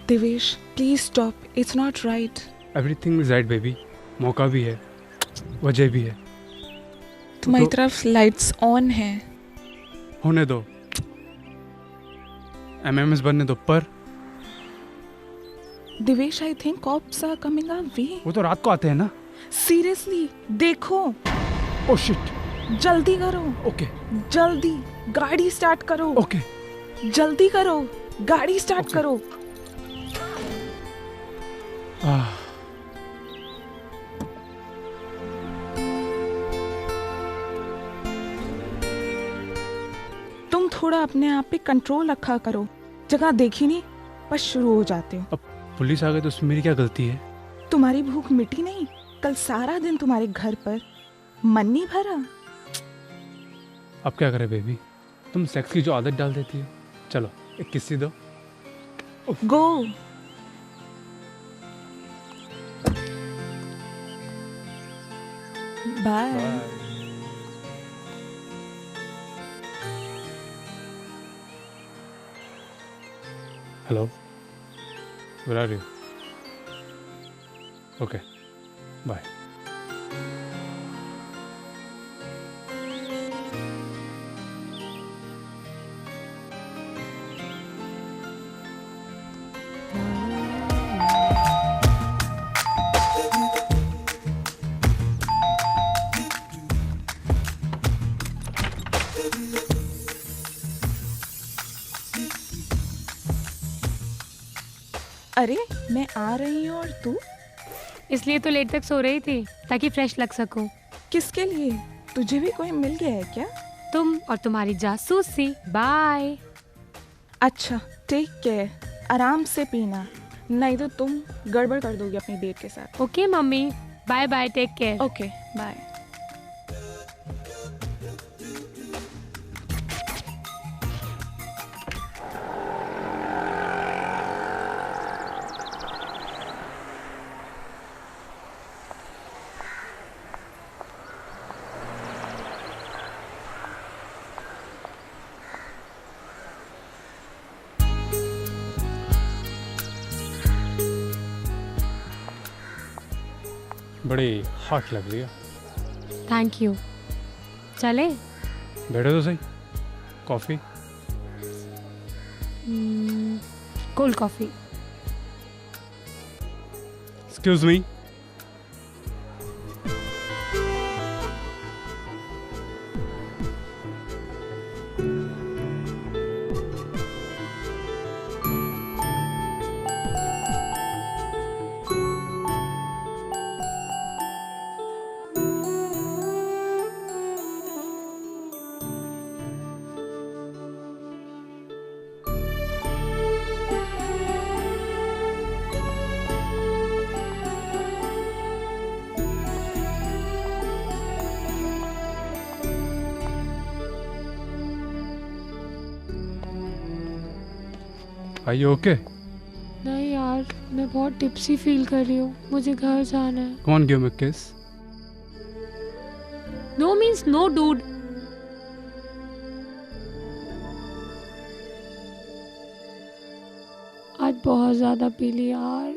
Divesh, please stop, it's not right. Everything is right baby. मौका भी है, वजह भी है। तुम्हारी तरफ लाइट्स ऑन है। होने दो, एमएमएस बनने दो। पर Divesh, I think cops are coming our way. वो तो रात को आते हैं ना। सीरियसली देखो, ओह शिट। जल्दी करो। ओके जल्दी गाड़ी स्टार्ट करो। ओके। जल्दी करो, गाड़ी स्टार्ट Okay. करो। तुम थोड़ा अपने आप पे कंट्रोल रखा करो। जगह देखी नहीं, बस शुरू हो जाते हो। अब पुलिस आ गई तो उसमें मेरी क्या गलती है? तुम्हारी भूख मिटी नहीं? कल सारा दिन तुम्हारे घर पर मन नहीं भरा? अब क्या करे बेबी, तुम सेक्स की जो आदत डाल देती हो। चलो एक किस्सी दो। Go. Bye. Hello, where are you? Okay bye. अरे मैं आ रही हूँ और तू? इसलिए तो लेट तक सो रही थी ताकि फ्रेश लग सकूं। किसके लिए? तुझे भी कोई मिल गया है क्या? तुम और तुम्हारी जासूसी। बाय। अच्छा टेक केयर, आराम से पीना, नहीं तो तुम गड़बड़ कर दोगी अपनी डेट के साथ। Okay mummy, bye bye, take care. Okay bye. बड़ी हॉट लग रही है। Thank you. चले? बैठो तो सही। Coffee? Cold coffee. Excuse me. Are you okay? नहीं यार, मैं बहुत टिप्सी फील कर रही हूँ, मुझे घर जाना है। Come on, give me a kiss. No means no dude. आज बहुत ज्यादा पी ली यार।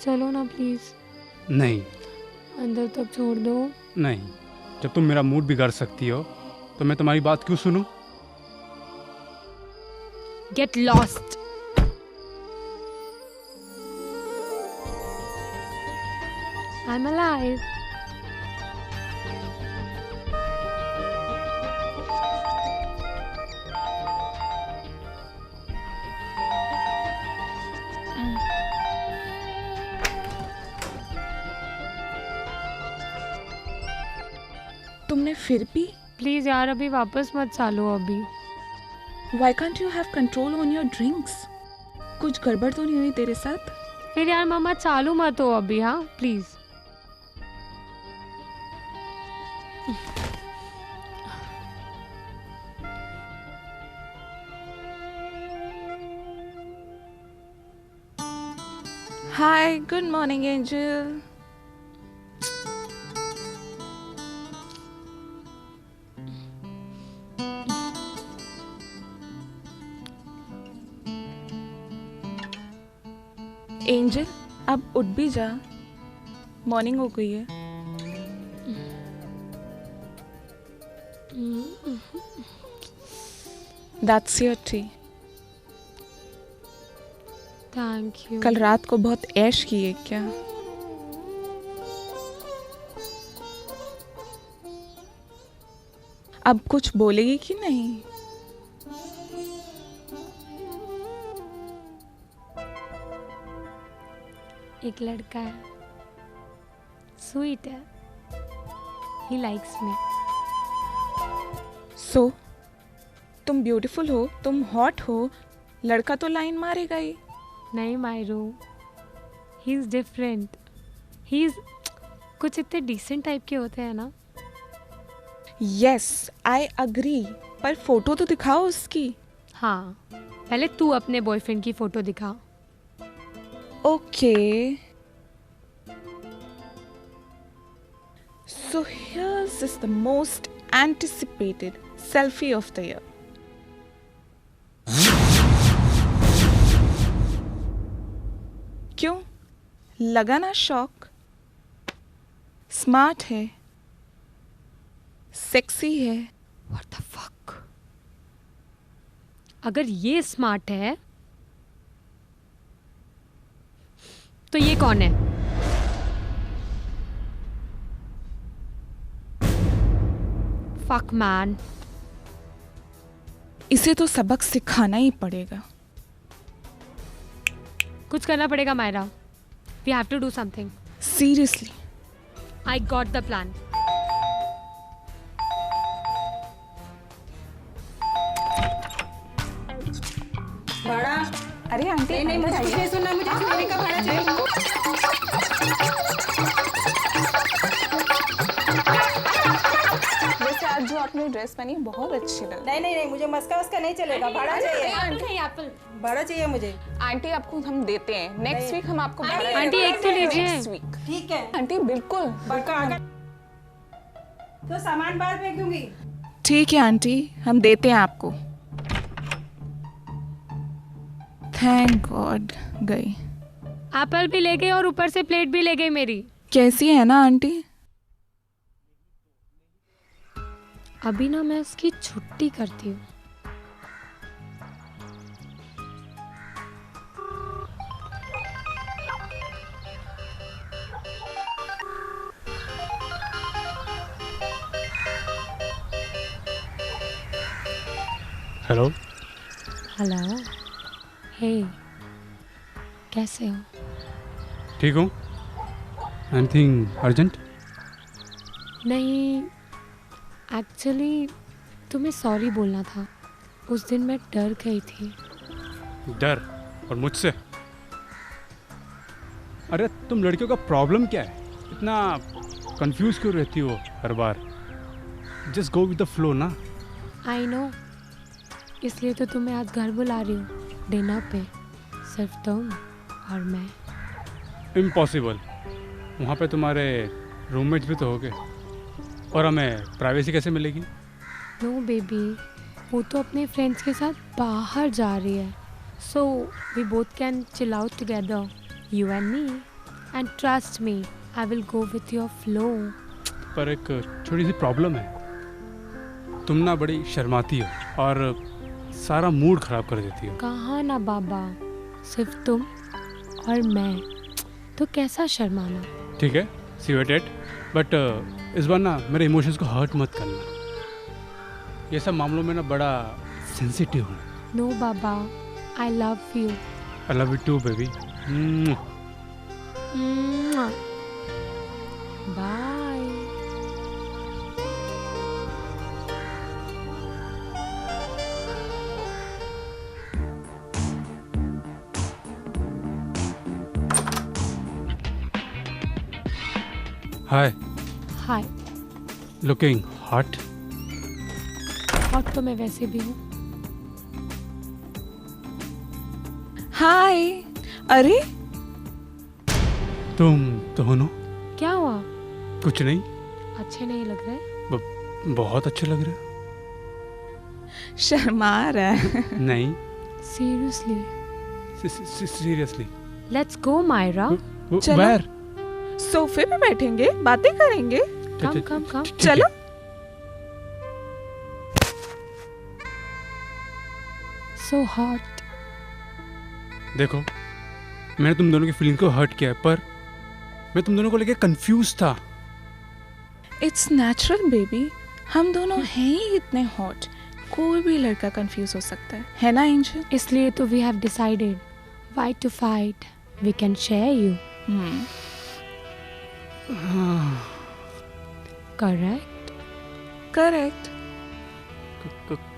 चलो ना प्लीज, नहीं अंदर तक छोड़ दो। नहीं, जब तुम मेरा मूड बिगाड़ सकती हो तो मैं तुम्हारी बात क्यों सुनूं? Get lost. I am alive. तुमने फिर भी? प्लीज यार अभी वापस मत चालो अभी। Why can't you have control on your drinks? कुछ गड़बड़ तो नहीं हुई तेरे साथ? फिर यार मामा चालू मत हो अभी, हाँ please. Hi, good morning, Angel. Angel अब उठ भी जा, मॉर्निंग हो गई है। That's your T. Thank you. कल रात को बहुत ऐश की है क्या? अब कुछ बोलेगी कि नहीं? एक लड़का है, स्वीट है, ही लाइक्स मी। सो तुम ब्यूटीफुल हो, तुम हॉट हो, लड़का तो लाइन मारेगा ही। नहीं मायरू, he is different, he is कुछ इतने डिसेंट टाइप के होते हैं ना। यस आई अग्री, पर फोटो तो दिखाओ उसकी। हाँ, पहले तू अपने बॉयफ्रेंड की फ़ोटो दिखा। Okay, so here's is the most anticipated selfie of the year. क्यों लगा ना शौक? स्मार्ट है, सेक्सी है। What the fuck? अगर ये स्मार्ट है तो ये कौन है? Fuck man. इसे तो सबक सिखाना ही पड़ेगा। कुछ करना पड़ेगा Myra. We have to do something. Seriously. I got the plan. भाड़ा? अरे आंटी, नहीं मुझे कुछ नहीं सुनना, मुझे महीने का भाड़ा चाहिए। वैसे आज जो आपने ड्रेस पहनी बहुत अच्छी लग रही नहीं मुझे मस्का उसका नहीं चलेगा, भाड़ा चाहिए। भाड़ा चाहिए मुझे। है। आंटी आपको हम देते हैं, नेक्स्ट वीक हम आपको भाड़ा आंटी, एक तो लीजिए। Next week. ठीक है, आंटी बिल्कुल। बड़का आकर तो सामान बाहर फेंक दूंगी। ठीक है आंटी, हम देते हैं आपको। थैंक गॉड गई। एप्पल भी ले गई और ऊपर से प्लेट भी ले गई मेरी। कैसी है ना आंटी? अभी ना मैं इसकी छुट्टी करती हूँ। हेलो, हेलो, हे, कैसे हो? ठीक हूँ। Anything urgent? नहीं, एक्चुअली तुम्हें सॉरी बोलना था। उस दिन मैं डर गई थी। डर? और मुझसे? अरे तुम लड़कियों का प्रॉब्लम क्या है? इतना कंफ्यूज क्यों रहती हो हर बार? Just go with the flow ना। आई नो, इसलिए तो तुम्हें आज घर बुला रही हूँ डिनर पे, सिर्फ तुम और मैं। इम्पॉसिबल, वहाँ पे तुम्हारे रूममेट्स भी तो होगे, और हमें प्राइवेसी कैसे मिलेगी? नो बेबी, वो तो अपने फ्रेंड्स के साथ बाहर जा रही है, so we both can chill out together, you and me, and trust me, I will go with your flow. पर एक छोटी सी प्रॉब्लम है, तुम ना बड़ी शर्माती हो और सारा मूड खराब कर देती हो। कहाँ ना बाबा, सिर्फ तुम और मैं, तो कैसा शर्माना। ठीक है, सी यू एट इट, बट इस बार ना मेरे इमोशंस को हर्ट मत करना। ये सब मामलों में ना बड़ा सेंसिटिव हूँ। No baba, I love you. I love you too baby. Bye. Hi, hi. Looking hot. Hot तो मैं वैसे भी हूँ। हाय। अरे तुम दोनों? क्या हुआ? कुछ नहीं, अच्छे नहीं लग रहे? बहुत अच्छे लग रहे शर्मा रहा है। हो। नहीं, seriously? Seriously. Let's go, Myra. चलो। Where? सोफे पे बैठेंगे, बातें करेंगे। Come, come, come. ठीक है। चलो। So hot. देखो, मैंने तुम दोनों की फीलिंग को हर्ट किया है, पर मैं तुम दोनों को लेके कंफ्यूज था। इट्स नेचुरल बेबी, हम दोनों हैं ही इतने हॉट, कोई भी लड़का कंफ्यूज हो सकता है ना एंजल? इसलिए तो we have decided why to fight. We can share you. Correct? Correct.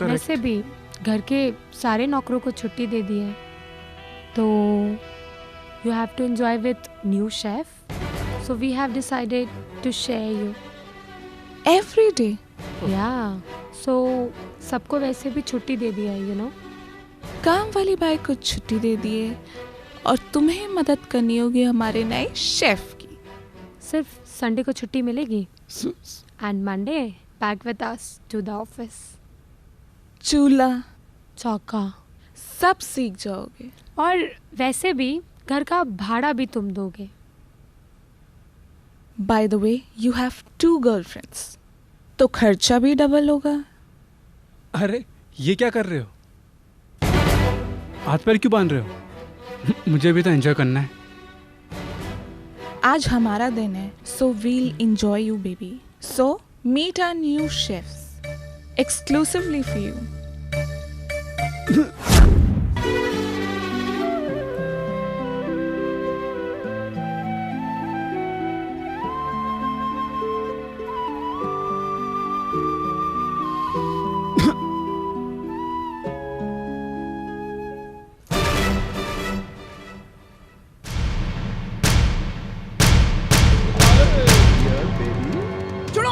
वैसे भी घर के सारे नौकरों को छुट्टी दे दी है, तो you have to enjoy with new chef. So we have decided to share you. Every day. Yeah. So सबको वैसे भी छुट्टी दे दिया है, you know. काम वाली बाई को छुट्टी दे दिए और तुम्हें मदद करनी होगी हमारे नए शेफ की। सिर्फ संडे को छुट्टी मिलेगी and Monday back with us to the office. चूल्हा चौका। सब सीख जाओगे। और वैसे भी घर का भाड़ा भी तुम दोगे। By the way you have 2 girlfriends, तो खर्चा भी डबल होगा। अरे ये क्या कर रहे हो? हाथ पैर क्यों बांध रहे हो? मुझे भी तो एंजॉय करना है। आज हमारा दिन है, so we'll enjoy you baby. So meet our new chefs exclusively for you. छोड़ो